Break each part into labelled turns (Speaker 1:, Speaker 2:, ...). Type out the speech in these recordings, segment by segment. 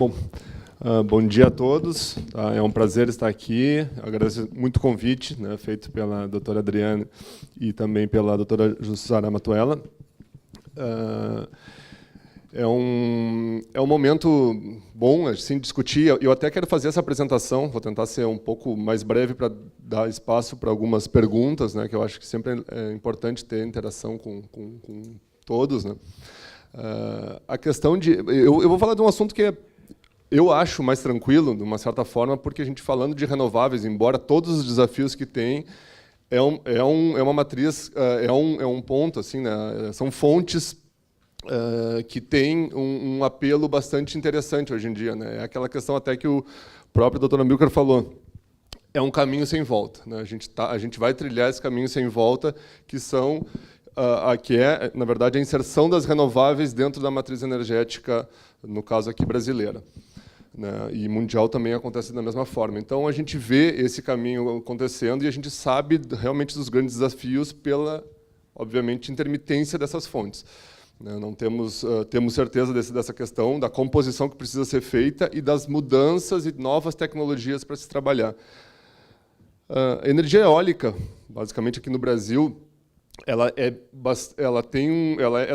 Speaker 1: Bom, bom dia a todos. É um prazer estar aqui. Agradeço muito o convite, né, feito pela doutora Adriana e também pela doutora Jussara Matuela. É um momento bom assim, discutir. Eu até quero fazer essa apresentação, vou tentar ser um pouco mais breve para dar espaço para algumas perguntas, né, que eu acho que sempre é importante ter interação com todos, né. A questão de... Eu vou falar de um assunto que eu acho mais tranquilo, de uma certa forma, porque a gente falando de renováveis, embora todos os desafios que tem, é uma matriz, é um ponto, assim, né, são fontes que têm um apelo bastante interessante hoje em dia, né. É aquela questão até que o próprio Dr. Amilcar falou, é um caminho sem volta, né. A gente vai trilhar esse caminho sem volta, que são... que é, na verdade, a inserção das renováveis dentro da matriz energética, no caso aqui brasileira, né? E mundial também acontece da mesma forma. Então, a gente vê esse caminho acontecendo e a gente sabe realmente dos grandes desafios pela, obviamente, intermitência dessas fontes, né? Não temos certeza dessa questão, da composição que precisa ser feita e das mudanças e novas tecnologias para se trabalhar. A energia eólica, basicamente aqui no Brasil, ela é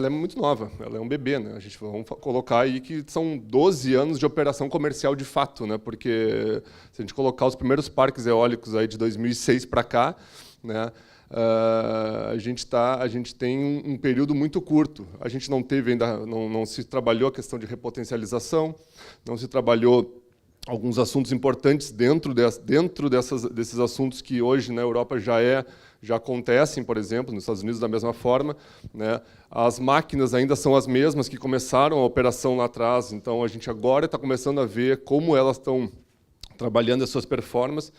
Speaker 1: muito nova, ela é um bebê, né? Vamos colocar aí que são 12 anos de operação comercial de fato, né? Porque se a gente colocar os primeiros parques eólicos aí de 2006 para cá, né? A gente tem um período muito curto. A gente não teve ainda, não se trabalhou a questão de repotencialização, não se trabalhou alguns assuntos importantes dentro desses assuntos que hoje na Europa já acontecem, por exemplo, nos Estados Unidos da mesma forma, né? As máquinas ainda são as mesmas que começaram a operação lá atrás, então a gente agora está começando a ver como elas estão trabalhando as suas performances,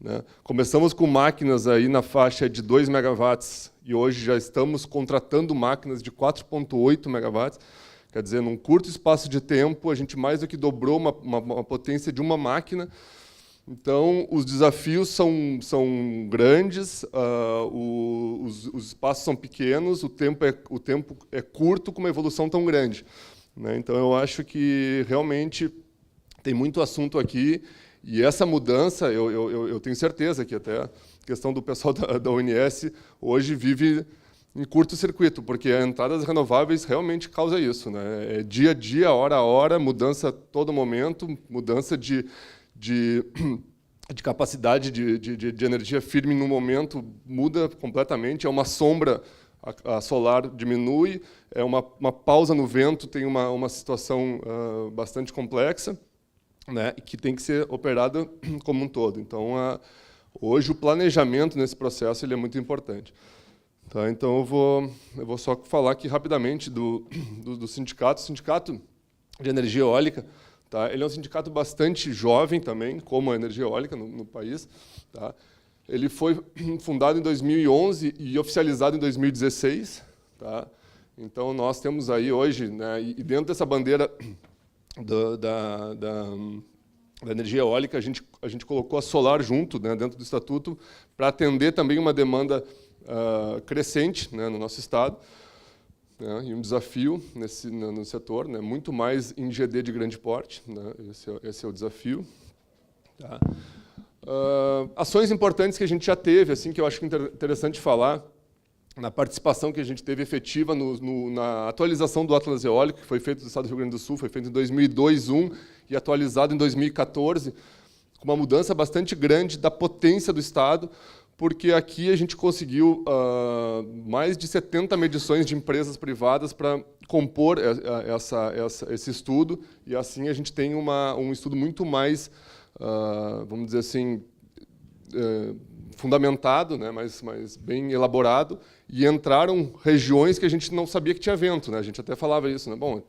Speaker 1: né? Começamos com máquinas aí na faixa de 2 megawatts e hoje já estamos contratando máquinas de 4,8 megawatts. Quer dizer, num curto espaço de tempo, a gente mais do que dobrou uma potência de uma máquina. Então, os desafios são grandes, os espaços são pequenos, o tempo é curto com uma evolução tão grande, né? Então, eu acho que realmente tem muito assunto aqui, e essa mudança, eu tenho certeza que até a questão do pessoal da ONS hoje vive em curto-circuito, porque a entrada das renováveis realmente causa isso, né? É dia a dia, hora a hora, mudança a todo momento, mudança de capacidade de energia firme no momento muda completamente, é uma sombra, a solar diminui, é uma pausa no vento, tem uma situação bastante complexa, né, que tem que ser operada como um todo. Então, hoje o planejamento nesse processo ele é muito importante. Tá, então, eu vou só falar aqui rapidamente do sindicato. O Sindicato de Energia Eólica, tá, ele é um sindicato bastante jovem também, como a energia eólica no país. Tá. Ele foi fundado em 2011 e oficializado em 2016. Tá. Então, nós temos aí hoje, né, e dentro dessa bandeira da energia eólica, a gente colocou a solar junto, né, dentro do estatuto, para atender também uma demanda crescente, né, no nosso estado, né, e um desafio no setor, né, muito mais em GD de grande porte, né, esse é o desafio. Tá. Ações importantes que a gente já teve, assim, que eu acho interessante falar, na participação que a gente teve efetiva na atualização do Atlas Eólico, que foi feito no estado do Rio Grande do Sul, foi feito em 2002-2001 e atualizado em 2014, com uma mudança bastante grande da potência do estado, porque aqui a gente conseguiu mais de 70 medições de empresas privadas para compor esse estudo, e assim a gente tem um estudo muito mais, vamos dizer assim, fundamentado, né, mais bem elaborado, e entraram regiões que a gente não sabia que tinha vento, né? A gente até falava isso, né? Bom,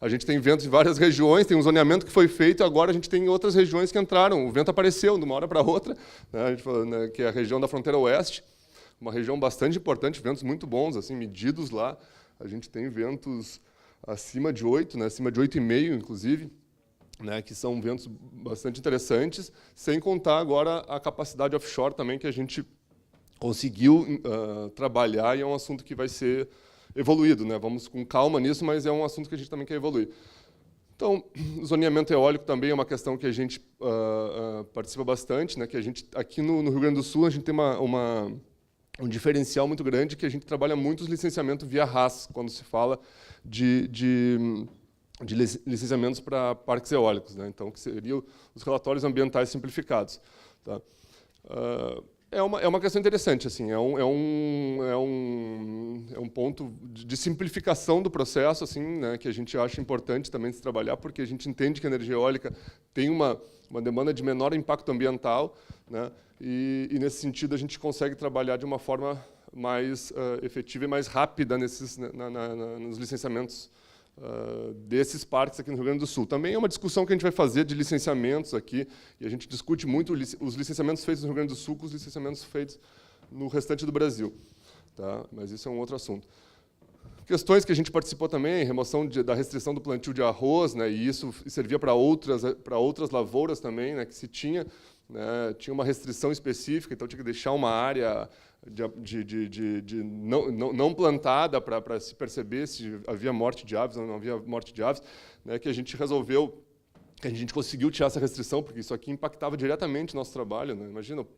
Speaker 1: a gente tem vento em várias regiões, tem um zoneamento que foi feito, e agora a gente tem outras regiões que entraram, o vento apareceu de uma hora para outra, né? A gente falou, né, que é a região da fronteira oeste, uma região bastante importante, ventos muito bons, assim, medidos lá, a gente tem ventos acima de 8, né, acima de 8,5, inclusive, né, que são ventos bastante interessantes, sem contar agora a capacidade offshore também que a gente conseguiu trabalhar, e é um assunto que vai ser evoluído, né? Vamos com calma nisso, mas é um assunto que a gente também quer evoluir. Então, o zoneamento eólico também é uma questão que a gente participa bastante, né? Que a gente, aqui no Rio Grande do Sul, a gente tem um diferencial muito grande, que a gente trabalha muito os licenciamentos via RAS, quando se fala de licenciamentos para parques eólicos, né? Então, que seriam os relatórios ambientais simplificados. Tá? É uma questão interessante, assim, é um ponto de simplificação do processo, assim, né, que a gente acha importante também se trabalhar, porque a gente entende que a energia eólica tem uma demanda de menor impacto ambiental, né, e nesse sentido a gente consegue trabalhar de uma forma mais efetiva e mais rápida nos licenciamentos desses parques aqui no Rio Grande do Sul. Também é uma discussão que a gente vai fazer de licenciamentos aqui, e a gente discute muito os licenciamentos feitos no Rio Grande do Sul com os licenciamentos feitos no restante do Brasil. Tá? Mas isso é um outro assunto. Questões que a gente participou também, remoção da restrição do plantio de arroz, né, e isso servia para outras lavouras também, né, que se tinha, né, tinha uma restrição específica, então tinha que deixar uma área não plantada para se perceber se havia morte de aves ou não havia morte de aves, né, que a gente resolveu, que a gente conseguiu tirar essa restrição, porque isso aqui impactava diretamente o nosso trabalho. Né? Imagina, o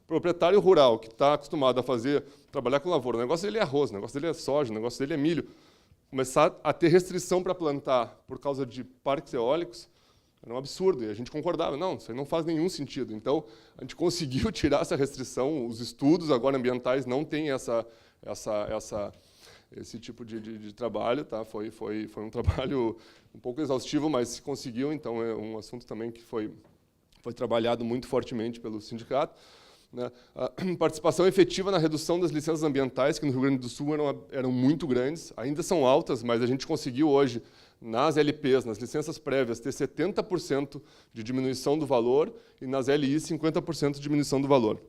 Speaker 1: proprietário rural que está acostumado a trabalhar com lavoura, o negócio dele é arroz, o negócio dele é soja, o negócio dele é milho, começar a ter restrição para plantar por causa de parques eólicos, era um absurdo, e a gente concordava, não, isso aí não faz nenhum sentido. Então, a gente conseguiu tirar essa restrição, os estudos agora ambientais não têm esse tipo de trabalho, tá? Foi um trabalho um pouco exaustivo, mas se conseguiu, então é um assunto também que foi trabalhado muito fortemente pelo sindicato. Né? A participação efetiva na redução das licenças ambientais, que no Rio Grande do Sul eram muito grandes, ainda são altas, mas a gente conseguiu hoje, nas LPs, nas licenças prévias, ter 70% de diminuição do valor e nas LIs 50% de diminuição do valor.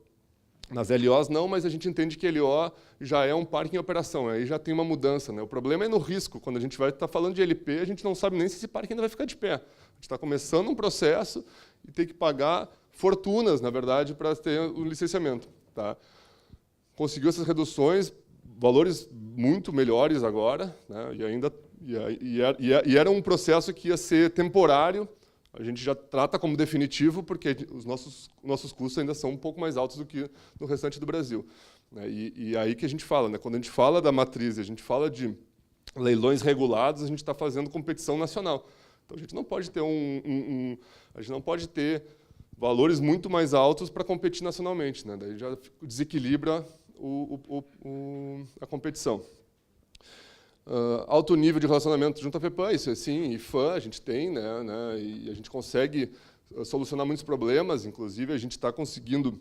Speaker 1: Nas LOs não, mas a gente entende que LO já é um parque em operação, aí já tem uma mudança. Né? O problema é no risco. Quando a gente vai estar falando de LP, a gente não sabe nem se esse parque ainda vai ficar de pé. A gente está começando um processo e tem que pagar fortunas, na verdade, para ter o licenciamento. Tá? Conseguiu essas reduções, valores muito melhores agora, né? E era um processo que ia ser temporário. A gente já trata como definitivo, porque os nossos custos ainda são um pouco mais altos do que no restante do Brasil. Né? E aí que a gente fala, né? Quando a gente fala da matriz, a gente fala de leilões regulados, a gente está fazendo competição nacional. Então a gente não pode ter a gente não pode ter valores muito mais altos para competir nacionalmente, né? Daí já desequilibra a competição. Alto nível de relacionamento junto à FEPAM, isso é sim, e FAM a gente tem, né, e a gente consegue solucionar muitos problemas, inclusive a gente está conseguindo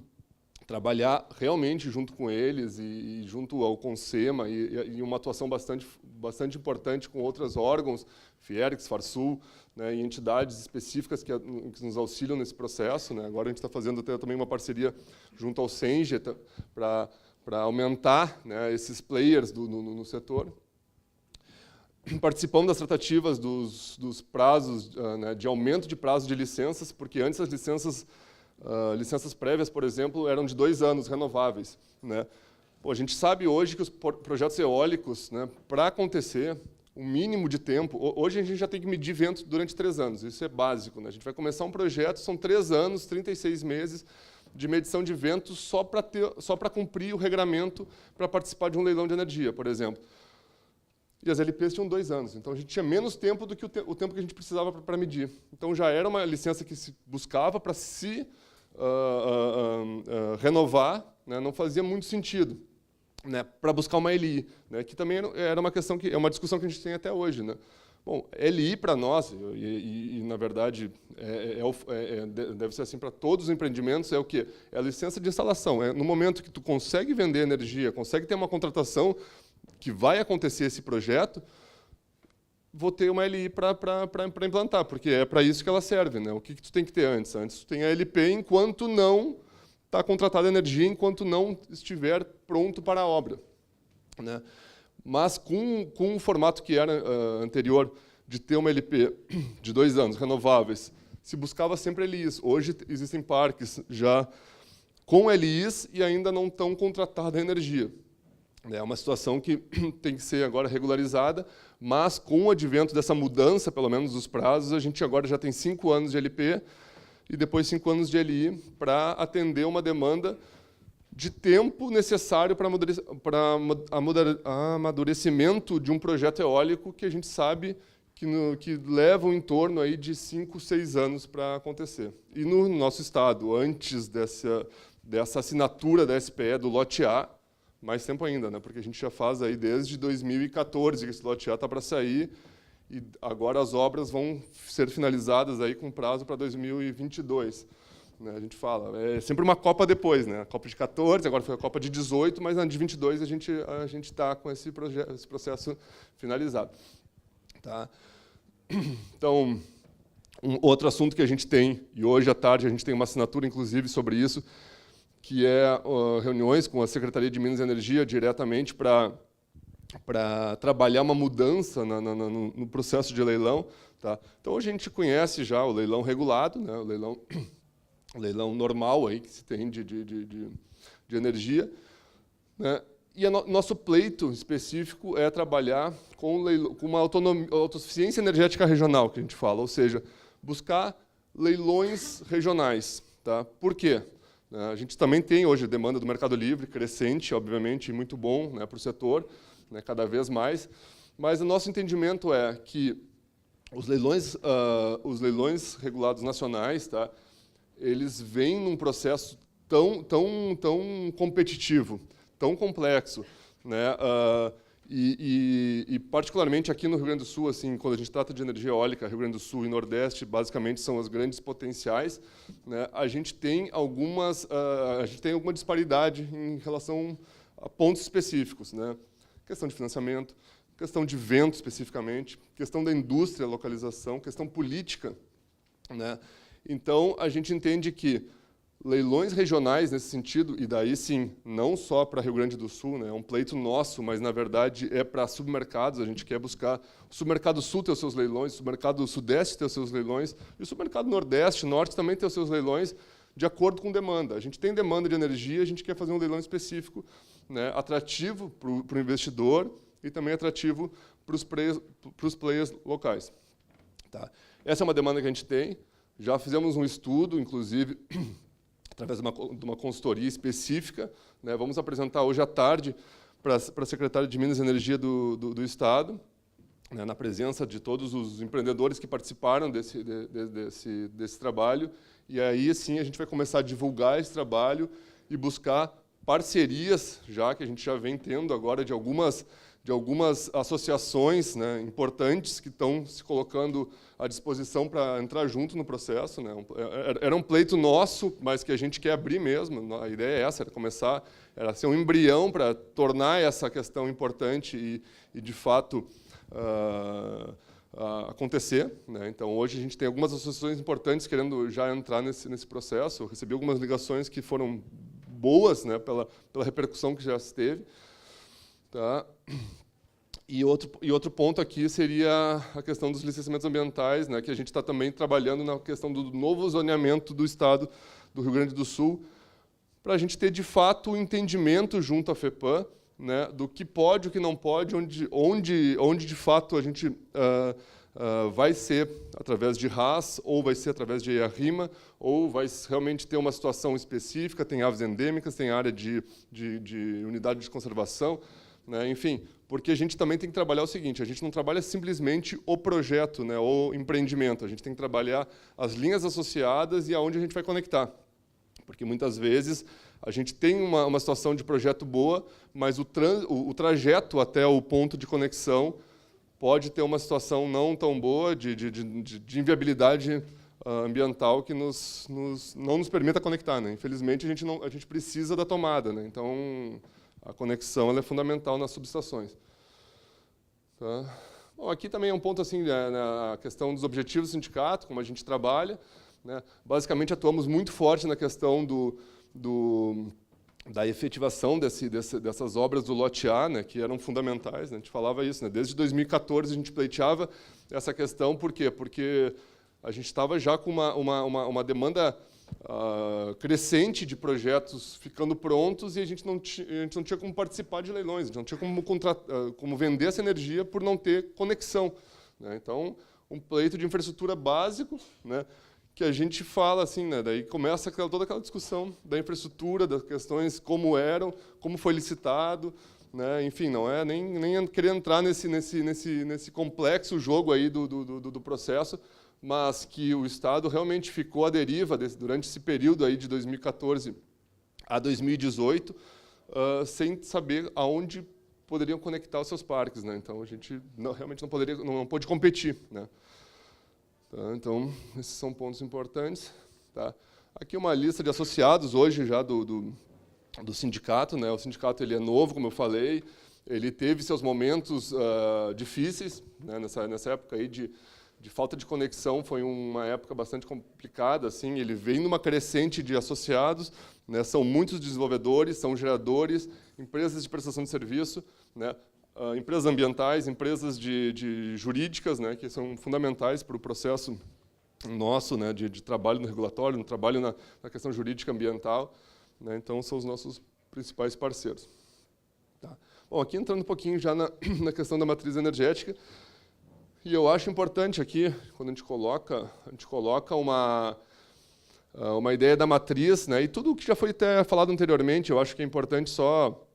Speaker 1: trabalhar realmente junto com eles e junto ao CONSEMA e uma atuação bastante importante com outros órgãos, Fiergs, Farsul, né, e entidades específicas que nos auxiliam nesse processo. Né. Agora a gente está fazendo também uma parceria junto ao SENGE para aumentar, né, esses players no setor. Participamos das tratativas dos prazos, né, de aumento de prazo de licenças, porque antes as licenças prévias, por exemplo, eram de 2 anos renováveis. Né? Pô, a gente sabe hoje que os projetos eólicos, né, para acontecer, o mínimo de tempo... Hoje a gente já tem que medir ventos durante 3 anos, isso é básico. Né? A gente vai começar um projeto, são 3 anos, 36 meses de medição de ventos só para cumprir o regramento para participar de um leilão de energia, por exemplo. E as LPs tinham 2 anos, então a gente tinha menos tempo do que o tempo que a gente precisava para medir. Então já era uma licença que se buscava para se renovar, né, não fazia muito sentido, né, para buscar uma LI, né, que também era uma questão que é uma discussão que a gente tem até hoje. Né. Bom, LI para nós, e na verdade deve ser assim para todos os empreendimentos, é o quê? É a licença de instalação. É no momento que tu consegue vender energia, consegue ter uma contratação que vai acontecer esse projeto, vou ter uma LI para implantar, porque é para isso que ela serve. Né? O que tu tem que ter antes? Antes tu tem a LP enquanto não está contratada a energia, enquanto não estiver pronto para a obra. Né? Mas com o formato que era anterior, de ter uma LP de 2 anos, renováveis, se buscava sempre LIs. Hoje existem parques já com LIs e ainda não estão contratada a energia. É uma situação que tem que ser agora regularizada, mas com o advento dessa mudança, pelo menos dos prazos, a gente agora já tem 5 anos de LP e depois 5 anos de LI para atender uma demanda de tempo necessário para amadurecimento de um projeto eólico que a gente sabe que levam em torno aí de 5, 6 anos para acontecer. E no nosso estado, antes dessa assinatura da SPE do lote A, mais tempo ainda, né? Porque a gente já faz aí desde 2014 que esse lote A está para sair e agora as obras vão ser finalizadas aí com prazo para 2022. Né? A gente fala, é sempre uma Copa depois, né? A Copa de 14, agora foi a Copa de 18, mas na de 22 a gente está com esse processo finalizado. Tá? Então, outro assunto que a gente tem, e hoje à tarde a gente tem uma assinatura, inclusive, sobre isso, que é reuniões com a Secretaria de Minas e Energia diretamente para trabalhar uma mudança no processo de leilão. Tá? Então, a gente conhece já o leilão regulado, né? O leilão normal aí que se tem de energia, né? E nosso pleito específico é trabalhar com uma autossuficiência energética regional, que a gente fala, ou seja, buscar leilões regionais. Tá? Por quê? A gente também tem hoje demanda do mercado livre, crescente, obviamente, e muito bom, né, para o setor, né, cada vez mais, mas o nosso entendimento é que os leilões regulados nacionais, tá, eles vêm num processo tão competitivo, tão complexo, né? E particularmente aqui no Rio Grande do Sul, assim, quando a gente trata de energia eólica, Rio Grande do Sul e Nordeste, basicamente são os grandes potenciais, né? A gente tem alguma disparidade em relação a pontos específicos, né? Questão de financiamento, questão de vento especificamente, questão da indústria, localização, questão política, né? Então a gente entende que leilões regionais nesse sentido, e daí sim, não só para Rio Grande do Sul, né, é um pleito nosso, mas na verdade é para submercados, a gente quer buscar o submercado sul ter os seus leilões, o submercado sudeste ter os seus leilões, e o submercado nordeste, norte também ter os seus leilões de acordo com demanda. A gente tem demanda de energia, a gente quer fazer um leilão específico, né, atrativo para o investidor e também atrativo para os players locais. Tá? Essa é uma demanda que a gente tem, já fizemos um estudo, inclusive, através de uma consultoria específica, né? Vamos apresentar hoje à tarde para a Secretaria de Minas e Energia do Estado, né? Na presença de todos os empreendedores que participaram desse trabalho, e aí sim a gente vai começar a divulgar esse trabalho e buscar parcerias, já que a gente já vem tendo agora de algumas associações, né, importantes que estão se colocando à disposição para entrar junto no processo, né. Era um pleito nosso, mas que a gente quer abrir mesmo. A ideia é essa, era ser um embrião para tornar essa questão importante e de fato, acontecer, né. Então, hoje a gente tem algumas associações importantes querendo já entrar nesse processo. Eu recebi algumas ligações que foram boas, né, pela repercussão que já se teve. Tá? E outro ponto aqui seria a questão dos licenciamentos ambientais, né, que a gente está também trabalhando na questão do novo zoneamento do Estado do Rio Grande do Sul, para a gente ter, de fato, um entendimento junto à FEPAM, né, do que pode, o que não pode, onde de fato a gente vai ser através de RAS, ou vai ser através de EIA-RIMA, ou vai realmente ter uma situação específica, tem aves endêmicas, tem área de unidade de conservação, né, enfim, porque a gente também tem que trabalhar o seguinte, a gente não trabalha simplesmente o projeto, né, o empreendimento, a gente tem que trabalhar as linhas associadas e aonde a gente vai conectar. Porque muitas vezes a gente tem uma situação de projeto boa, mas o trajeto até o ponto de conexão pode ter uma situação não tão boa de inviabilidade ambiental que não nos permita conectar, né? Infelizmente, a gente precisa da tomada, né? Então, a conexão ela é fundamental nas subestações. Tá? Bom, aqui também é um ponto assim, na questão dos objetivos do sindicato, como a gente trabalha, né? Basicamente, atuamos muito forte na questão da efetivação dessas obras do lote A, né, que eram fundamentais, né? A gente falava isso, né? Desde 2014 a gente pleiteava essa questão, por quê? Porque a gente estava já com uma demanda crescente de projetos ficando prontos e a gente não tinha como participar de leilões, a gente não tinha como vender essa energia por não ter conexão, né? Então, um pleito de infraestrutura básico, né, que a gente fala assim, né, daí começa toda aquela discussão da infraestrutura, das questões como eram, como foi licitado, né, enfim, não é nem querer entrar nesse complexo jogo aí do processo, mas que o Estado realmente ficou à deriva durante esse período aí de 2014 a 2018, sem saber aonde poderiam conectar os seus parques, né? Então a gente realmente não pôde competir, né? Tá, então esses são pontos importantes, tá? Aqui uma lista de associados hoje já do sindicato, né? O sindicato ele é novo, como eu falei, ele teve seus momentos difíceis, né? Nessa época aí de falta de conexão, foi uma época bastante complicada, assim, ele vem numa crescente de associados, né, são muitos desenvolvedores, são geradores, empresas de prestação de serviço, né, empresas ambientais, empresas jurídicas, né, que são fundamentais para o processo nosso, né, de trabalho no regulatório, no trabalho na questão jurídica ambiental, né, então são os nossos principais parceiros. Tá. Bom, aqui entrando um pouquinho já na questão da matriz energética, e eu acho importante aqui, quando a gente coloca uma ideia da matriz, né, e tudo o que já foi até falado anteriormente, eu acho que é importante só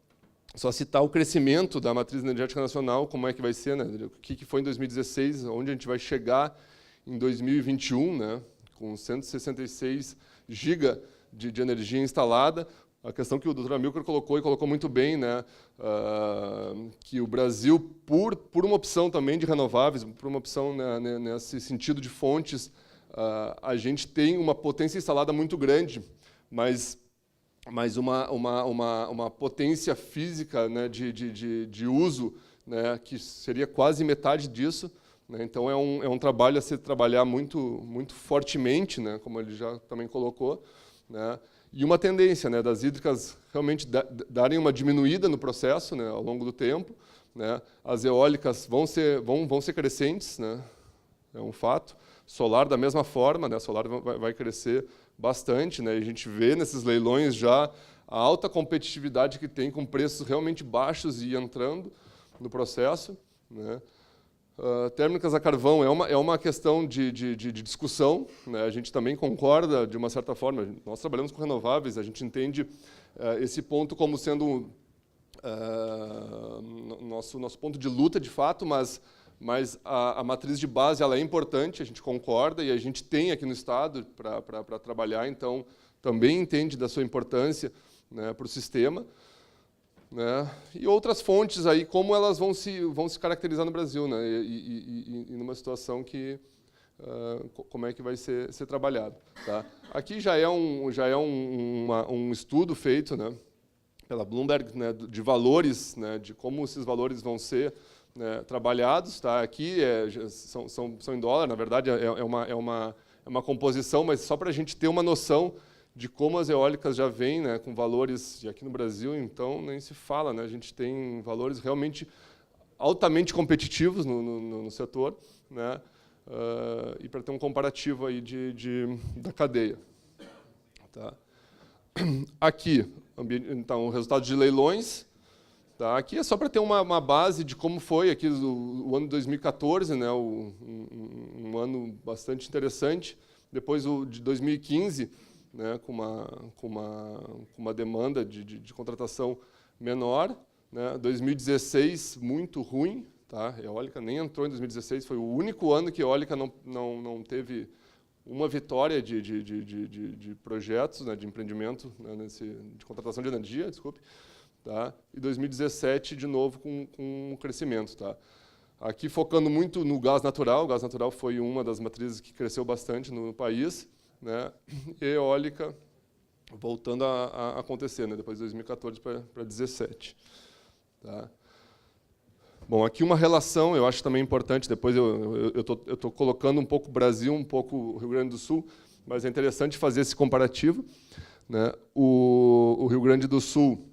Speaker 1: citar o crescimento da matriz energética nacional, como é que vai ser, né, o que foi em 2016, onde a gente vai chegar em 2021, né, com 166 GB de energia instalada. A questão que o Dr. Amilcar colocou muito bem, né, que o Brasil, por uma opção também de renováveis, por uma opção, né, nesse sentido de fontes, a gente tem uma potência instalada muito grande, mas uma potência física, né, de uso, né, que seria quase metade disso, né? Então é um trabalho a se trabalhar muito fortemente, né, como ele já também colocou, né? E uma tendência, né, das hídricas realmente darem uma diminuída no processo, né, ao longo do tempo, né? As eólicas vão ser crescentes, né, é um fato. Solar da mesma forma, né, solar vai crescer bastante, né? A gente vê nesses leilões já a alta competitividade que tem com preços realmente baixos e entrando no processo, né? Térmicas a carvão é uma questão de discussão, né? A gente também concorda, de uma certa forma, nós trabalhamos com renováveis, a gente entende esse ponto como sendo nosso ponto de luta, de fato, mas a matriz de base ela é importante, a gente concorda, e a gente tem aqui no Estado para trabalhar, então também entende da sua importância, né, para o sistema. Né, e outras fontes aí, como elas vão se caracterizar no Brasil, né, e numa situação que como é que vai ser trabalhado, tá? Aqui já é um estudo feito, né, pela Bloomberg, né, de valores, né, de como esses valores vão ser, né, trabalhados, tá? Aqui são em dólar, na verdade é uma composição, mas só para a gente ter uma noção de como as eólicas já vêm, né, com valores, e aqui no Brasil, então, nem se fala, né, a gente tem valores realmente altamente competitivos no setor, né, e para ter um comparativo aí da cadeia. Tá? Aqui, então, o resultado de leilões. Tá? Aqui é só para ter uma base de como foi aqui o ano de 2014, né, um ano bastante interessante. Depois o de 2015, né, com uma demanda de contratação menor, né, 2016 muito ruim, tá? A eólica nem entrou em 2016, foi o único ano que a eólica não teve uma vitória de projetos, né, de empreendimento, né, de contratação de energia, desculpe, tá? E 2017 de novo com um crescimento, tá? Aqui focando muito no gás natural. O gás natural foi uma das matrizes que cresceu bastante no país, né? E eólica voltando a acontecer, né? Depois de 2014 para 2017. Tá? Bom, aqui uma relação, eu acho também importante, depois eu estou colocando um pouco Brasil, um pouco Rio Grande do Sul, mas é interessante fazer esse comparativo. Né? O Rio Grande do Sul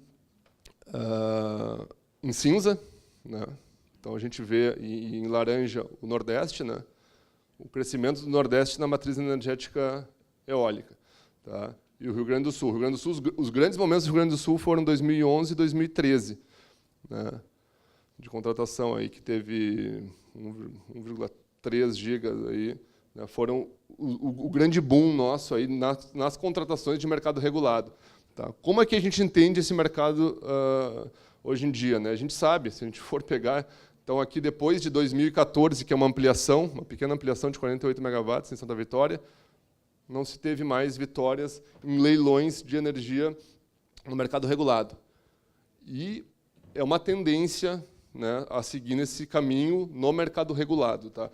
Speaker 1: em cinza, né? Então a gente vê em laranja o Nordeste, né? O crescimento do Nordeste na matriz energética eólica. Tá? E o Rio Grande do Sul. Os grandes momentos do Rio Grande do Sul foram 2011 e 2013, né, de contratação aí, que teve 1,3 gigas aí, né, foram o grande boom nosso aí nas contratações de mercado regulado. Tá? Como é que a gente entende esse mercado hoje em dia? Né? A gente sabe, se a gente for pegar, então aqui depois de 2014, que é uma pequena ampliação de 48 megawatts em Santa Vitória, não se teve mais vitórias em leilões de energia no mercado regulado. E é uma tendência, né, a seguir nesse caminho no mercado regulado. Tá?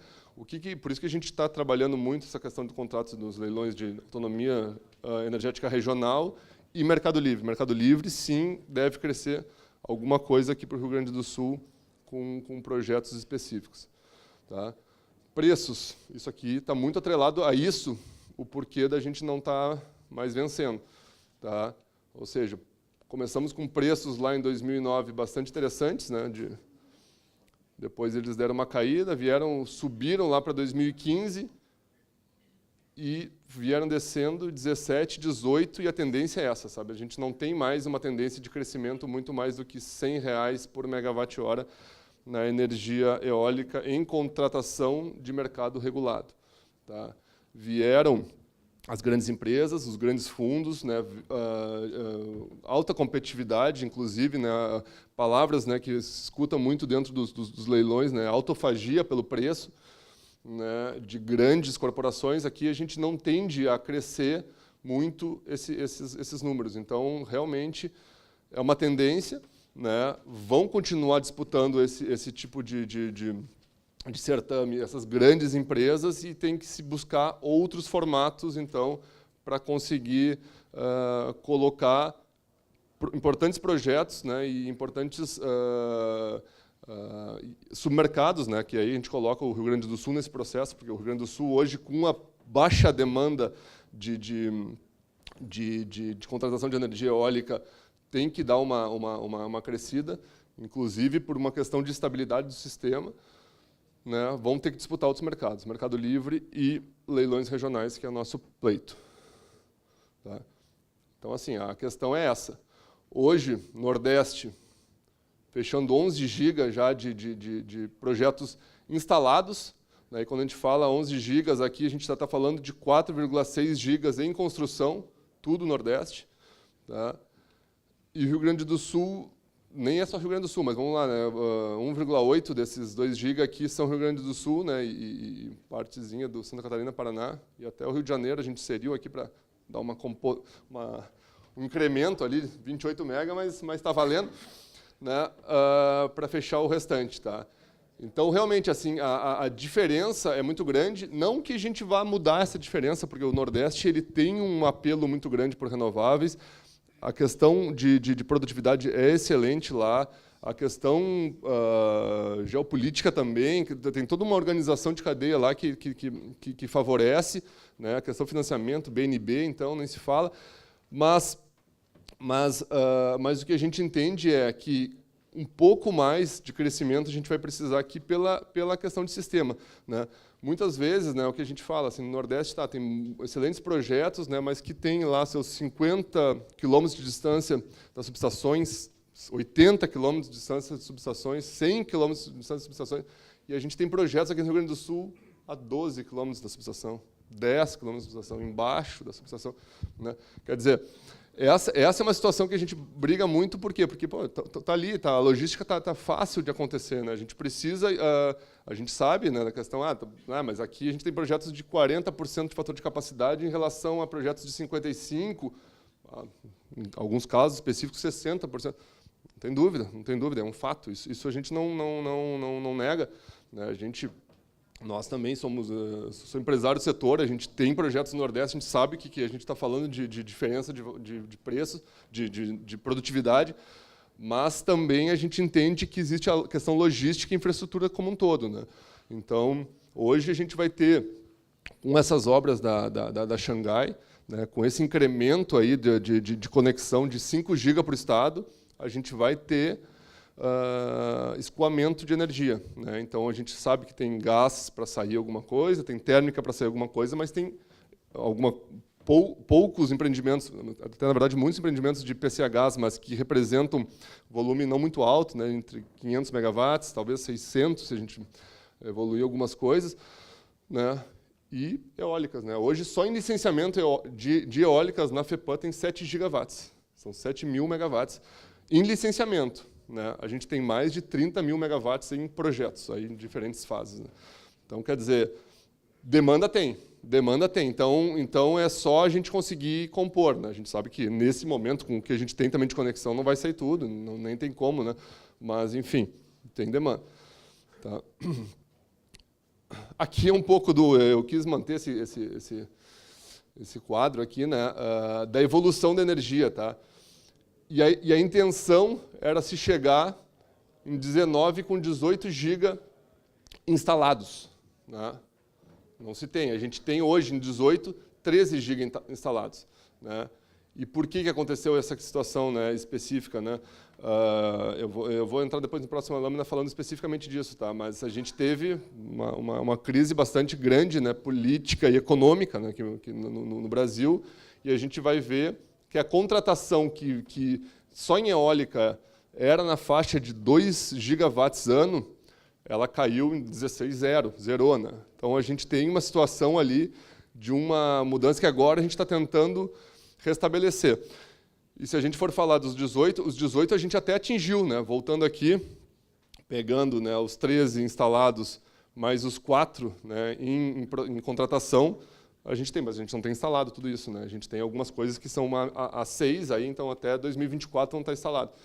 Speaker 1: Por isso que a gente está trabalhando muito essa questão de contratos dos leilões de autonomia energética regional e Mercado Livre. Mercado Livre, sim, deve crescer alguma coisa aqui para o Rio Grande do Sul com projetos específicos. Tá? Preços, isso aqui está muito atrelado a isso, o porquê da gente não estar mais vencendo. Tá? Ou seja, começamos com preços lá em 2009 bastante interessantes, né? Depois eles deram uma caída, subiram lá para 2015 e vieram descendo 17, 18, e a tendência é essa, sabe? A gente não tem mais uma tendência de crescimento muito mais do que R$100 por megawatt-hora na energia eólica em contratação de mercado regulado. Tá? Vieram as grandes empresas, os grandes fundos, né, alta competitividade, inclusive, né, palavras, né, que se escuta muito dentro dos leilões, né, autofagia pelo preço, né, de grandes corporações. Aqui a gente não tende a crescer muito esses números. Então, realmente, é uma tendência, né, vão continuar disputando esse tipo de certame, essas grandes empresas, e tem que se buscar outros formatos, então, para conseguir colocar importantes projetos, né, e importantes submercados, né, que aí a gente coloca o Rio Grande do Sul nesse processo, porque o Rio Grande do Sul, hoje, com a baixa demanda de contratação de energia eólica, tem que dar uma crescida, inclusive por uma questão de estabilidade do sistema. Né, vão ter que disputar outros mercados, Mercado Livre e leilões regionais, que é o nosso pleito. Tá? Então, assim, a questão é essa. Hoje, Nordeste, fechando 11 gigas já de projetos instalados. Né, e quando a gente fala 11 gigas aqui, a gente já está falando de 4,6 gigas em construção, tudo Nordeste. Tá? E o Rio Grande do Sul, nem é só Rio Grande do Sul, mas vamos lá, né? 1,8 desses 2 GB aqui são Rio Grande do Sul, né? E partezinha do Santa Catarina, Paraná, e até o Rio de Janeiro a gente inseriu aqui para dar um incremento ali, 28 mega, mas está valendo, né? Para fechar o restante. Tá? Então, realmente, assim, a diferença é muito grande. Não que a gente vá mudar essa diferença, porque o Nordeste ele tem um apelo muito grande por renováveis. A questão de produtividade é excelente lá. A questão geopolítica também, tem toda uma organização de cadeia lá que favorece, né? A questão do financiamento, BNB, então, nem se fala. Mas o que a gente entende é que um pouco mais de crescimento a gente vai precisar aqui pela questão de sistema. Né? Muitas vezes, né, o que a gente fala, assim, no Nordeste tem excelentes projetos, né, mas que tem lá seus 50 quilômetros de distância das subestações, 80 quilômetros de distância das subestações, 100 quilômetros de distância das subestações, e a gente tem projetos aqui no Rio Grande do Sul a 12 quilômetros da subestação, 10 quilômetros da subestação, embaixo da subestação. Né? Quer dizer, essa é uma situação que a gente briga muito. Por quê? Porque tá ali, a logística tá fácil de acontecer. Né? A gente precisa, a gente sabe, né, da questão, mas aqui a gente tem projetos de 40% de fator de capacidade em relação a projetos de 55%, em alguns casos específicos 60%. Não tem dúvida, é um fato. Isso a gente não nega. Né? Nós também somos empresário do setor, a gente tem projetos no Nordeste, a gente sabe que a gente está falando de diferença de preço, de produtividade, mas também a gente entende que existe a questão logística e infraestrutura como um todo. Né? Então, hoje a gente vai ter, com essas obras da Xangai, né, com esse incremento aí de conexão de 5 GB para o Estado, a gente vai ter escoamento de energia. Né? Então, a gente sabe que tem gás para sair alguma coisa, tem térmica para sair alguma coisa, mas tem poucos empreendimentos, até na verdade muitos empreendimentos de PCHs, mas que representam volume não muito alto, né, entre 500 megawatts, talvez 600, se a gente evoluir algumas coisas, né, e eólicas, né. Hoje, só em licenciamento de eólicas na FEPAM tem 7 gigawatts, são 7.000 megawatts em licenciamento, né. A gente tem mais de 30.000 megawatts em projetos, aí, em diferentes fases, né. Então, quer dizer, demanda tem. Então é só a gente conseguir compor, né? A gente sabe que, nesse momento, com o que a gente tem também de conexão, não vai sair tudo, nem tem como, né? Mas, enfim, tem demanda. Tá? Aqui é um pouco do... Eu quis manter esse quadro aqui, né? Da evolução da energia. Tá? E a intenção era se chegar em 19 com 18 GB instalados. Né? Não se tem. A gente tem hoje, em 18, 13 GB instalados. Né? E por que aconteceu essa situação, né, específica? Né? Eu vou entrar depois na próxima lâmina falando especificamente disso, tá? Mas a gente teve uma crise bastante grande, né, política e econômica, né, no Brasil, e a gente vai ver que a contratação que só em eólica era na faixa de 2 gigawatts ano, ela caiu em 16,0, zerou, né? Então, a gente tem uma situação ali de uma mudança que agora a gente está tentando restabelecer. E se a gente for falar dos 18, os 18 a gente até atingiu, né? Voltando aqui, pegando, né, os 13 instalados, mais os 4, né, em contratação, a gente tem, mas a gente não tem instalado tudo isso, né? A gente tem algumas coisas que são a 6, aí, então até 2024 vão estar instalados.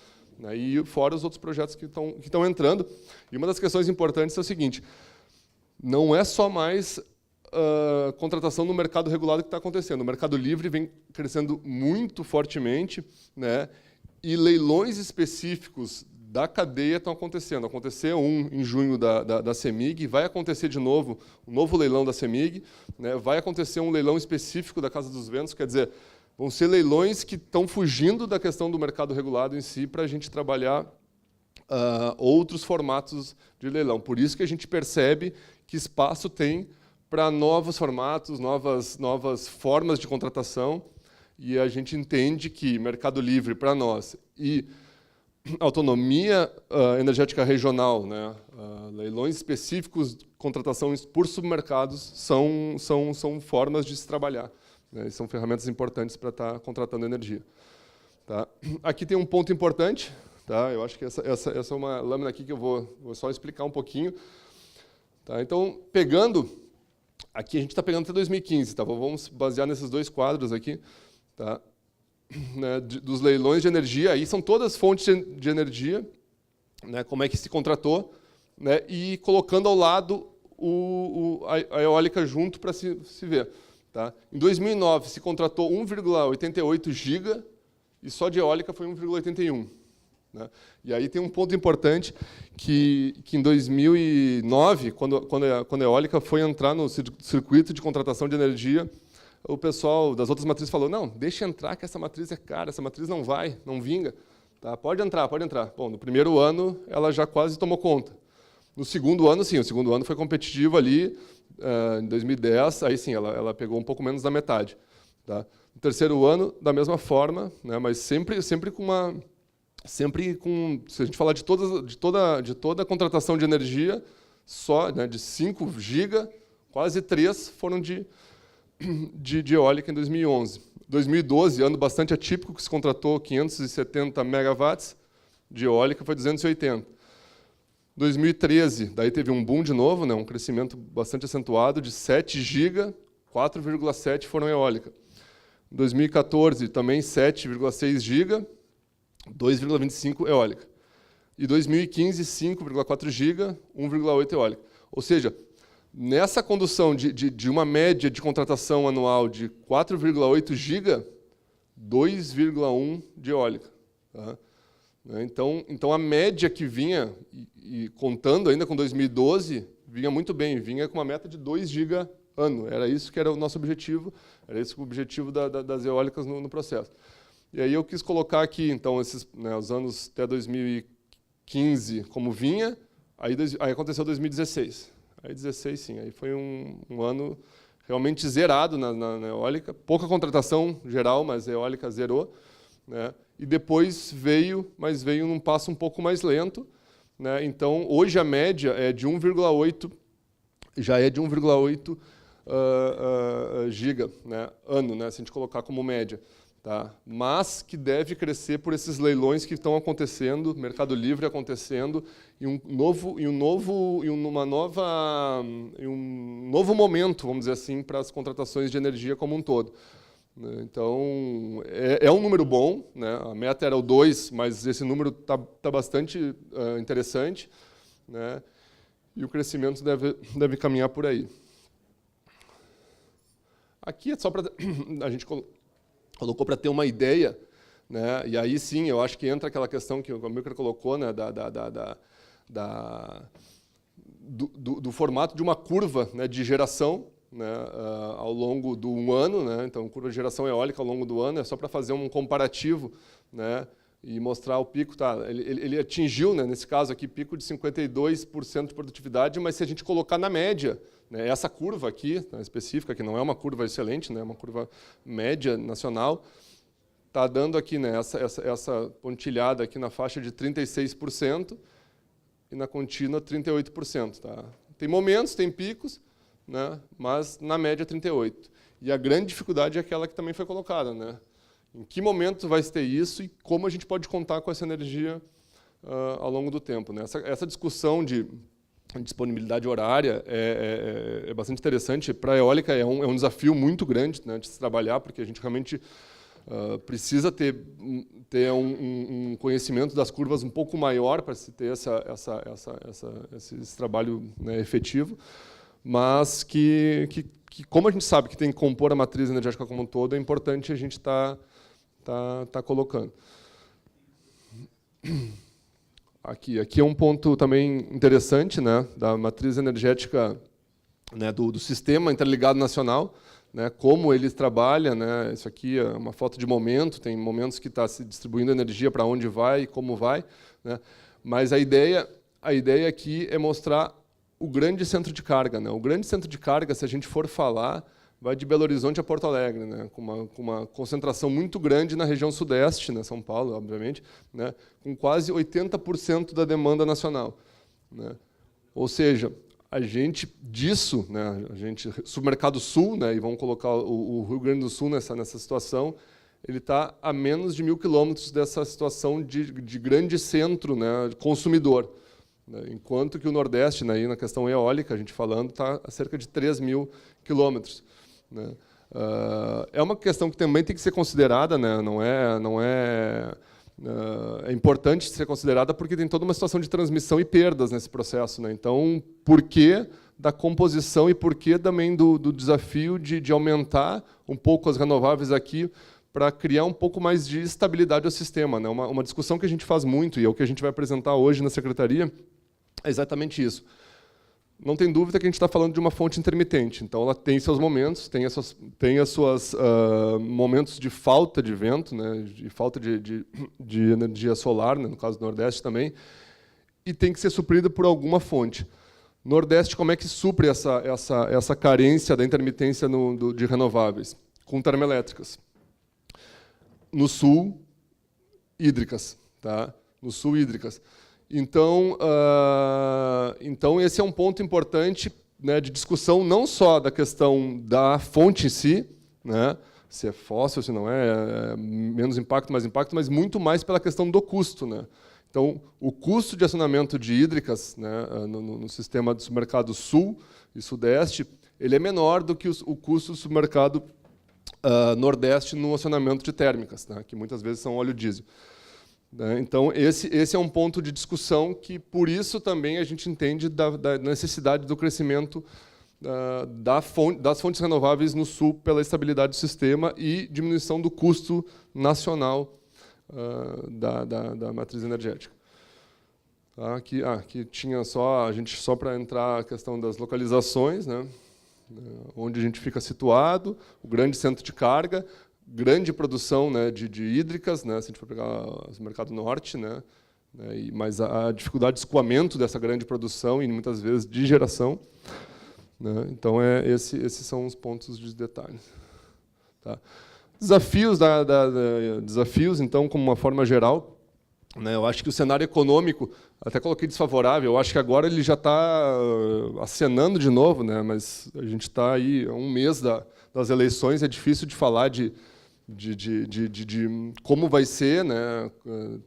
Speaker 1: E fora os outros projetos que estão entrando. E uma das questões importantes é o seguinte, não é só mais contratação no mercado regulado que está acontecendo. O mercado livre vem crescendo muito fortemente, né, e leilões específicos da cadeia estão acontecendo. Aconteceu em junho da CEMIG, vai acontecer de novo um novo leilão da CEMIG, né, vai acontecer um leilão específico da Casa dos Ventos, quer dizer, vão ser leilões que estão fugindo da questão do mercado regulado em si para a gente trabalhar outros formatos de leilão. Por isso que a gente percebe que espaço tem para novos formatos, novas formas de contratação, e a gente entende que mercado livre para nós e autonomia energética regional, né, leilões específicos, contratações por submercados, são formas de se trabalhar. Né, são ferramentas importantes para estar contratando energia. Tá? Aqui tem um ponto importante. Tá? Eu acho que essa é uma lâmina aqui que eu vou só explicar um pouquinho. Tá? Então, pegando... Aqui a gente está pegando até 2015. Tá? Vamos basear nesses dois quadros aqui. Tá? Né, dos leilões de energia. Aí são todas fontes de energia, né, como é que se contratou, né, e colocando ao lado a eólica junto para se ver. Tá? Em 2009, se contratou 1,88 giga e só de eólica foi 1,81. Né? E aí tem um ponto importante que em 2009, quando a eólica foi entrar no circuito de contratação de energia, o pessoal das outras matrizes falou, não, deixa entrar que essa matriz é cara, essa matriz não vinga. Tá? Pode entrar. Bom, no primeiro ano, ela já quase tomou conta. No segundo ano, sim, o segundo ano foi competitivo ali, em 2010, aí sim, ela pegou um pouco menos da metade. Tá? No terceiro ano, da mesma forma, né, mas sempre com, se a gente falar de toda a contratação de energia, só, né, de 5 GB, quase 3 foram de eólica em 2011. 2012, ano bastante atípico, que se contratou 570 megawatts, de eólica foi 280. 2013, daí teve um boom de novo, né, um crescimento bastante acentuado, de 7 GB, 4,7 foram eólica. 2014, também 7,6 GB, 2,25 eólica. E 2015, 5,4 GB, 1,8 eólica. Ou seja, nessa condução de uma média de contratação anual de 4,8 GB, 2,1 de eólica. Tá? Então, a média que vinha, e contando ainda com 2012, vinha muito bem, vinha com uma meta de 2 GB ano. Era isso que era o nosso objetivo, era esse o objetivo das eólicas no processo. E aí eu quis colocar aqui, então, os anos até 2015 como vinha, aí aconteceu 2016. Aí 16, sim, aí foi um ano realmente zerado na eólica, pouca contratação geral, mas a eólica zerou, né? E depois veio, mas veio num passo um pouco mais lento, né? Então, hoje a média é de 1,8, já é de 1,8 giga, né, ano, né, se a gente colocar como média. Tá? Mas que deve crescer por esses leilões que estão acontecendo, Mercado Livre acontecendo, e um novo momento, vamos dizer assim, para as contratações de energia como um todo. Então, é um número bom, né? A meta era o 2, mas esse número tá bastante interessante, né? E o crescimento deve caminhar por aí. Aqui é só para a gente colocou para ter uma ideia, né? E aí sim, eu acho que entra aquela questão que o Amilcar colocou, né? Do formato de uma curva, né? De geração, né? Ao longo do ano, né? Então, curva de geração eólica ao longo do ano é só para fazer um comparativo, né? E mostrar o pico, tá? Ele atingiu, né? Nesse caso aqui, pico de 52% de produtividade, mas se a gente colocar na média, né, essa curva aqui, né, específica, que não é uma curva excelente, né, uma curva média nacional, está dando aqui, né, essa pontilhada aqui na faixa de 36% e na contínua 38%. Tá? Tem momentos, tem picos, né, mas na média 38%. E a grande dificuldade é aquela que também foi colocada. Né? Em que momento vai ter isso e como a gente pode contar com essa energia ao longo do tempo. Né? Essa discussão de disponibilidade horária é bastante interessante. Para a eólica é um desafio muito grande, né, de se trabalhar, porque a gente realmente precisa ter um conhecimento das curvas um pouco maior para se ter esse trabalho, né, efetivo, mas que como a gente sabe que tem que compor a matriz energética como um todo, é importante a gente tá colocando. Aqui é um ponto também interessante, né, da matriz energética, né, do sistema interligado nacional, né, como ele trabalha, né, isso aqui é uma foto de momento, tem momentos que está se distribuindo energia para onde vai e como vai, né, mas a ideia aqui é mostrar o grande centro de carga. Né, o grande centro de carga, se a gente for falar, vai de Belo Horizonte a Porto Alegre, né, com uma concentração muito grande na região sudeste, né, São Paulo, obviamente, né, com quase 80% da demanda nacional. Né. Ou seja, a gente disso, né, Submercado Sul, né, e vamos colocar o Rio Grande do Sul nessa situação, ele está a menos de 1.000 quilômetros dessa situação de grande centro, né, consumidor. Né, enquanto que o Nordeste, né, na questão eólica, a gente falando, está a cerca de 3.000 quilômetros. Né. É uma questão que também tem que ser considerada, né, é importante ser considerada porque tem toda uma situação de transmissão e perdas nesse processo. Né. Então, por que da composição e por que também do desafio de aumentar um pouco as renováveis aqui para criar um pouco mais de estabilidade ao sistema. Né. Uma discussão que a gente faz muito, e é o que a gente vai apresentar hoje na Secretaria, é exatamente isso. Não tem dúvida que a gente está falando de uma fonte intermitente. Então, ela tem seus momentos, tem as suas momentos de falta de vento, né, de falta de energia solar, né, no caso do Nordeste também, e tem que ser suprida por alguma fonte. Nordeste, como é que supre essa carência da intermitência de renováveis? Com termoelétricas. No Sul, hídricas. Tá? No Sul, hídricas. Então, esse é um ponto importante, né, de discussão, não só da questão da fonte em si, né, se é fóssil, se não é, menos impacto, mais impacto, mas muito mais pela questão do custo. Né. Então, o custo de acionamento de hídricas, né, no sistema do submercado Sul e Sudeste, ele é menor do que o custo do submercado Nordeste no acionamento de térmicas, né, que muitas vezes são óleo diesel. Então, esse é um ponto de discussão que, por isso, também a gente entende da necessidade do crescimento das fontes renováveis no Sul pela estabilidade do sistema e diminuição do custo nacional da matriz energética. Tá? Aqui tinha só para entrar a questão das localizações, né? Onde a gente fica situado, o grande centro de carga, grande produção, né, de hídricas, né, se a gente for pegar o mercado norte, né, mas a dificuldade de escoamento dessa grande produção e muitas vezes de geração. né? Então, esses são os pontos de detalhes. Tá? Desafios, então, como uma forma geral, né? Eu acho que o cenário econômico, até coloquei desfavorável, eu acho que agora ele já está acenando de novo, né? Mas a gente está aí a um mês das eleições, é difícil de falar de como vai ser, né,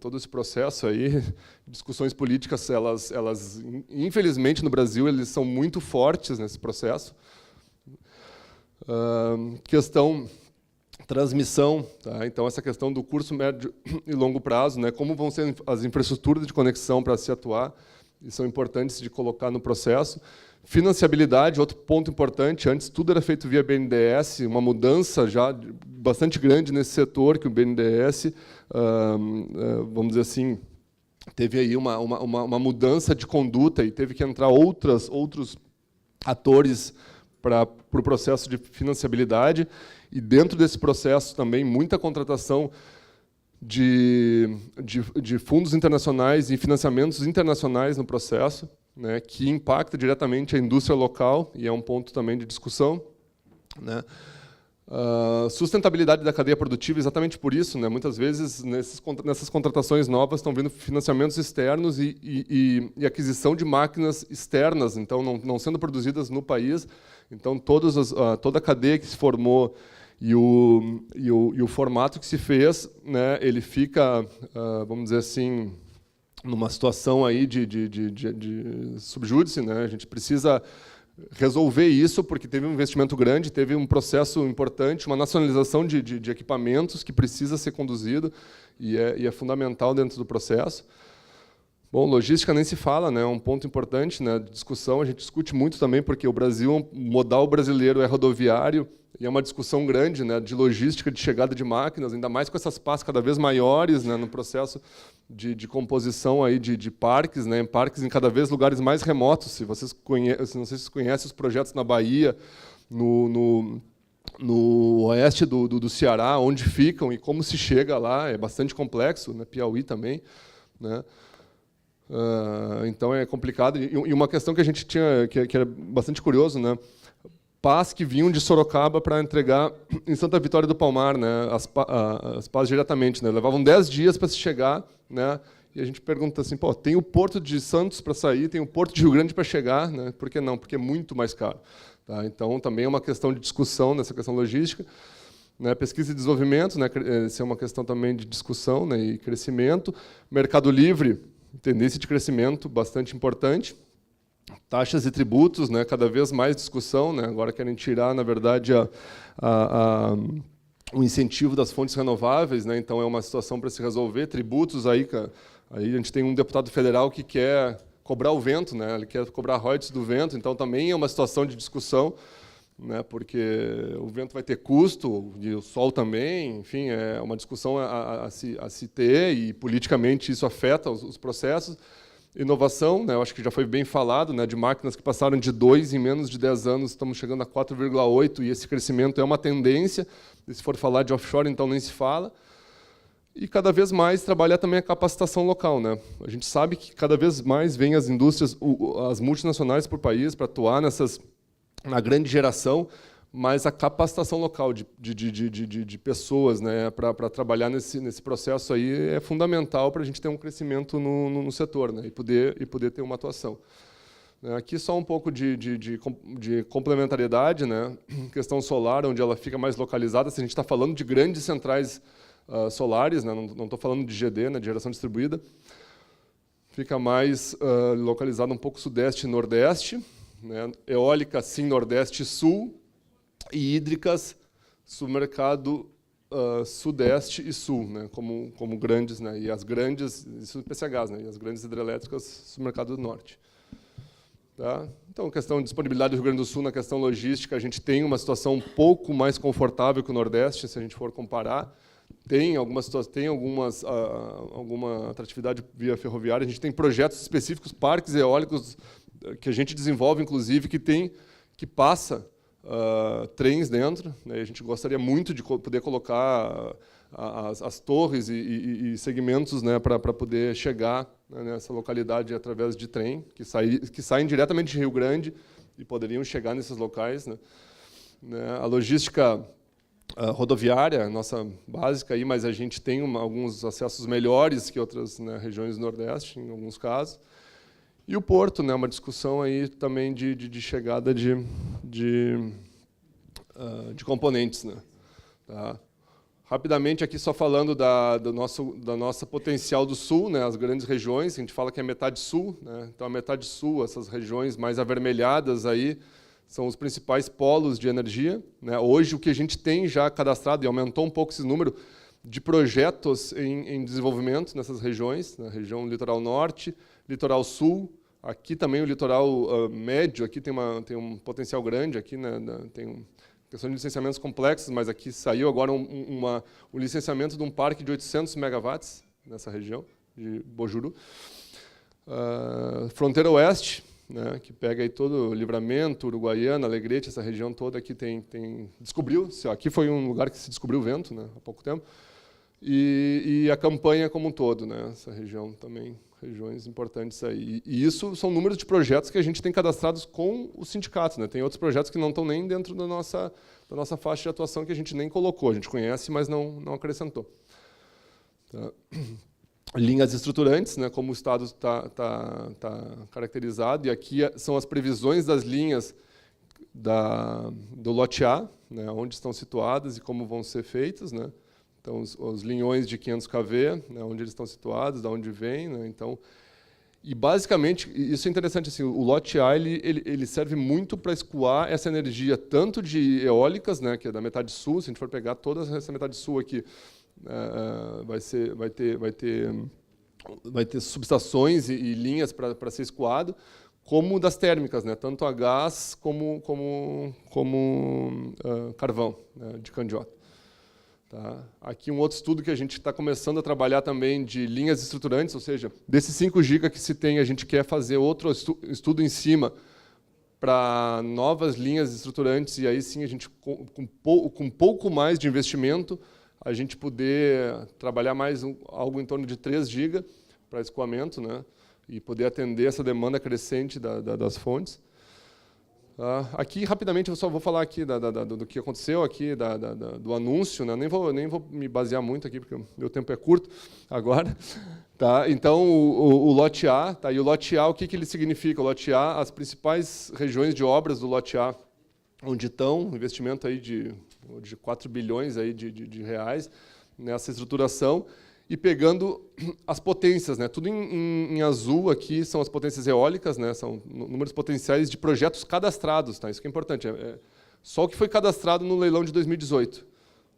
Speaker 1: todo esse processo aí. Discussões políticas, elas infelizmente no Brasil eles são muito fortes nesse processo. Questão transmissão, tá? Então essa questão do curto, médio e longo prazo, né, como vão ser as infraestruturas de conexão para se atuar, e são importantes de colocar no processo. Financiabilidade, outro ponto importante, antes tudo era feito via BNDES, uma mudança já bastante grande nesse setor, que o BNDES, vamos dizer assim, teve aí uma mudança de conduta e teve que entrar outros atores para o processo de financiabilidade, e dentro desse processo também muita contratação de fundos internacionais e financiamentos internacionais no processo, né, que impacta diretamente a indústria local, e é um ponto também de discussão, né. Sustentabilidade da cadeia produtiva, exatamente por isso, né, muitas vezes nessas contratações novas estão vindo financiamentos externos e aquisição de máquinas externas, então não sendo produzidas no país. Então toda a cadeia que se formou e o formato que se fez, né, ele fica, vamos dizer assim, numa situação aí de subjúdice, né? A gente precisa resolver isso, porque teve um investimento grande, teve um processo importante, uma nacionalização de equipamentos que precisa ser conduzido e é fundamental dentro do processo. Bom, logística nem se fala, né? É um ponto importante, né, de discussão. A gente discute muito também, porque o Brasil, o modal brasileiro é rodoviário, e é uma discussão grande, né, de logística, de chegada de máquinas, ainda mais com essas pás cada vez maiores, né, no processo de composição aí de parques, né, parques em cada vez lugares mais remotos. Se vocês conhecem, não sei se vocês conhecem os projetos na Bahia, no oeste do Ceará, onde ficam e como se chega lá, é bastante complexo, né, Piauí também, né. Então é complicado. E uma questão que a gente tinha, que era bastante curioso, né, pás que vinham de Sorocaba para entregar em Santa Vitória do Palmar, né, as pás diretamente, né, levavam 10 dias para se chegar, né, e a gente pergunta assim, pô, tem o Porto de Santos para sair, tem o Porto de Rio Grande para chegar, né, por que não? Porque é muito mais caro. Tá? Então também é uma questão de discussão nessa questão logística, né, pesquisa e desenvolvimento, né, essa é uma questão também de discussão, né, e crescimento. Mercado livre, tendência de crescimento bastante importante. Taxas e tributos, né, cada vez mais discussão, né, agora querem tirar, na verdade, o incentivo das fontes renováveis, né, então é uma situação para se resolver. Tributos, aí a gente tem um deputado federal que quer cobrar o vento, né, ele quer cobrar royalties do vento, então também é uma situação de discussão, né, porque o vento vai ter custo, e o sol também, enfim, é uma discussão a se ter, e politicamente isso afeta os processos. Inovação, né, eu acho que já foi bem falado, né, de máquinas que passaram de 2 em menos de 10 anos, estamos chegando a 4,8, e esse crescimento é uma tendência. E se for falar de offshore, então nem se fala. E cada vez mais trabalhar também a capacitação local, né? A gente sabe que cada vez mais vêm as indústrias, as multinacionais por país, para atuar na grande geração, mas a capacitação local de pessoas, né, para trabalhar nesse processo aí é fundamental para a gente ter um crescimento no setor, né, e poder ter uma atuação. Aqui só um pouco de complementariedade, né, questão solar, onde ela fica mais localizada. Se a gente está falando de grandes centrais solares, né, não estou falando de GD, né, de geração distribuída, fica mais localizada um pouco sudeste e nordeste, né, eólica, sim, nordeste e sul, e hídricas, submercado sudeste e sul, né, como grandes, né, e as grandes, isso do PCHs, né, e as grandes hidrelétricas, submercado do norte. Tá? Então, questão de disponibilidade do Rio Grande do Sul na questão logística, a gente tem uma situação um pouco mais confortável que o Nordeste, se a gente for comparar. Tem alguma atratividade via ferroviária, a gente tem projetos específicos, parques eólicos que a gente desenvolve, inclusive, que passa trens dentro, né? A gente gostaria muito de poder colocar as torres e segmentos, né, para poder chegar, né, nessa localidade através de trem, que saem diretamente de Rio Grande e poderiam chegar nesses locais, né? A logística rodoviária, nossa básica, aí, mas a gente tem alguns acessos melhores que outras, né, regiões do Nordeste, em alguns casos. E o porto, né, uma discussão aí também de chegada de componentes, né? Tá? Rapidamente, aqui só falando da nossa potencial do sul, né, as grandes regiões, a gente fala que é metade sul, né? Então a metade sul, essas regiões mais avermelhadas aí, são os principais polos de energia, né? Hoje, o que a gente tem já cadastrado, e aumentou um pouco esse número, de projetos em desenvolvimento nessas regiões, na região litoral norte, litoral sul, aqui também o litoral médio, aqui tem um potencial grande, aqui, né, tem questão de licenciamentos complexos, mas aqui saiu agora o licenciamento de um parque de 800 megawatts nessa região de Bojuru. Fronteira Oeste, né, que pega aí todo o Livramento, Uruguaiana, Alegrete, essa região toda aqui descobriu, aqui foi um lugar que se descobriu o vento, né, há pouco tempo, e a campanha como um todo, né, essa região também, regiões importantes aí. E isso são números de projetos que a gente tem cadastrados com os sindicatos, né, tem outros projetos que não estão nem dentro da nossa faixa de atuação, que a gente nem colocou, a gente conhece, mas não acrescentou. Tá. Linhas estruturantes, né, como o Estado está caracterizado, e aqui são as previsões das linhas do lote A, né, onde estão situadas e como vão ser feitas, né. Então, os linhões de 500 kV, né, onde eles estão situados, de onde vêm, né, então, e basicamente, isso é interessante, assim, o lote A ele serve muito para escoar essa energia, tanto de eólicas, né, que é da metade sul, se a gente for pegar toda essa metade sul aqui, vai ter subestações e linhas para ser escoado, como das térmicas, né, tanto a gás como carvão, né, de candiota. Tá? Aqui um outro estudo que a gente está começando a trabalhar também de linhas estruturantes, ou seja, desses 5 GB que se tem, a gente quer fazer outro estudo em cima para novas linhas estruturantes, e aí sim a gente, com pouco mais de investimento, a gente poder trabalhar mais algo em torno de 3 GB para escoamento, né, e poder atender essa demanda crescente das fontes. Aqui, rapidamente, eu só vou falar aqui do que aconteceu aqui, do anúncio, né? Nem vou me basear muito aqui, porque o meu tempo é curto agora. Tá? Então, o lote A, tá? E o lote A, o que ele significa? O lote A, as principais regiões de obras do lote A, onde estão, investimento aí de 4 bilhões aí de reais nessa estruturação, e pegando as potências, né? Tudo em azul aqui são as potências eólicas, né? São números potenciais de projetos cadastrados, tá? Isso que é importante. Só o que foi cadastrado no leilão de 2018.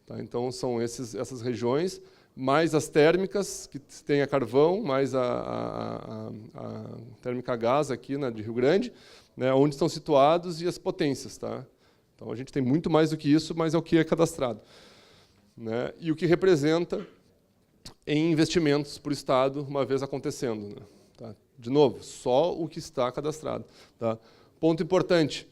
Speaker 1: Tá? Então, são essas regiões, mais as térmicas, que tem a carvão, mais a térmica a gás aqui, né, de Rio Grande, né, onde estão situados, e as potências. Tá? Então, a gente tem muito mais do que isso, mas é o que é cadastrado. Né? E o que representa em investimentos para o Estado, uma vez acontecendo. Né? Tá? De novo, só o que está cadastrado. Tá? Ponto importante,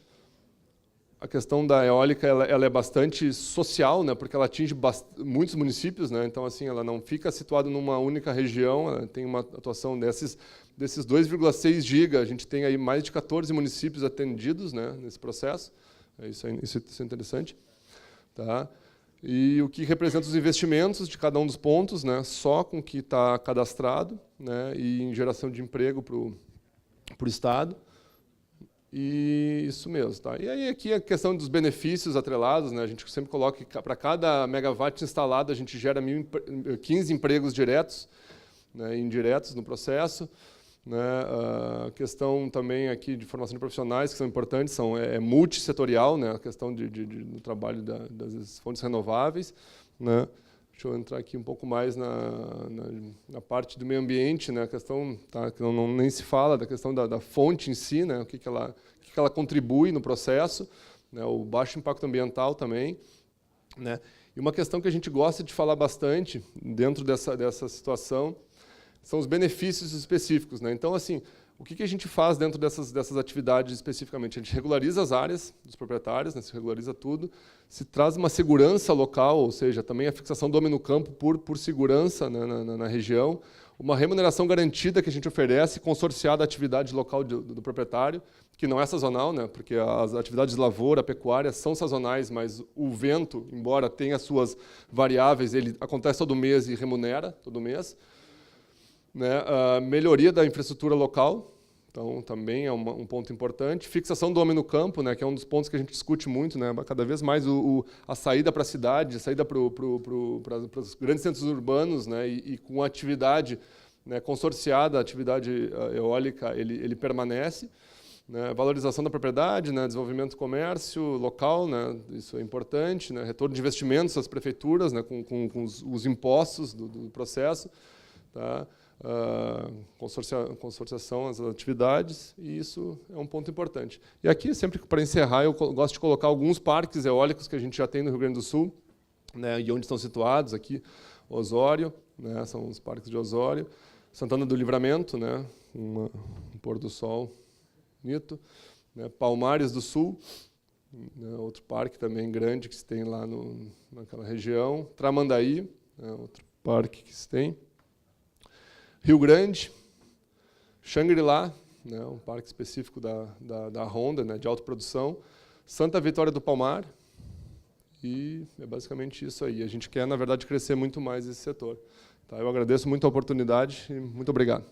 Speaker 1: a questão da eólica ela é bastante social, né? Porque ela atinge muitos municípios, né? Então, assim, ela não fica situada numa única região, ela tem uma atuação desses 2,6 GB, a gente tem aí mais de 14 municípios atendidos, né, nesse processo. Isso é interessante. Tá? E o que representa os investimentos de cada um dos pontos, né, só com o que está cadastrado, né, e em geração de emprego para o Estado. E isso mesmo. Tá? E aí aqui a questão dos benefícios atrelados, né, a gente sempre coloca que para cada megawatt instalado a gente gera 15 empregos diretos, né, e indiretos no processo. Né, a questão também aqui de formação de profissionais, que são importantes, é multissetorial, né, a questão do trabalho das fontes renováveis. Né. Deixa eu entrar aqui um pouco mais na parte do meio ambiente, né, a questão, tá, que nem se fala da questão da fonte em si, né, o que ela contribui no processo, né, o baixo impacto ambiental também. Né, e uma questão que a gente gosta de falar bastante dentro dessa situação são os benefícios específicos. Né? Então, assim, O que a gente faz dentro dessas atividades especificamente? A gente regulariza as áreas dos proprietários, né, se regulariza tudo, se traz uma segurança local, ou seja, também a fixação do homem no campo por segurança, né, na região, uma remuneração garantida que a gente oferece, consorciada à atividade local do proprietário, que não é sazonal, né, porque as atividades de lavoura, pecuária são sazonais, mas o vento, embora tenha suas variáveis, ele acontece todo mês e remunera todo mês. Né, a melhoria da infraestrutura local, então também é um ponto importante. Fixação do homem no campo, né, que é um dos pontos que a gente discute muito, né, cada vez mais a saída para a cidade, a saída para os grandes centros urbanos, né, e com a atividade, né, consorciada, a atividade eólica, ele permanece. Né, valorização da propriedade, né, desenvolvimento do comércio local, né, isso é importante, né, retorno de investimentos às prefeituras, né, com os impostos do processo. Tá? Consorciação às atividades, e isso é um ponto importante. E aqui, sempre para encerrar, eu gosto de colocar alguns parques eólicos que a gente já tem no Rio Grande do Sul, né, e onde estão situados, aqui, Osório, né, são os parques de Osório, Santana do Livramento, né, um pôr do sol bonito, né, Palmares do Sul, né, outro parque também grande que se tem lá naquela região, Tramandaí, né, outro parque que se tem, Rio Grande, Xangri-Lá, né, um parque específico da Honda, né, de autoprodução, Santa Vitória do Palmar, e é basicamente isso aí. A gente quer, na verdade, crescer muito mais esse setor. Tá, eu agradeço muito a oportunidade e muito obrigado.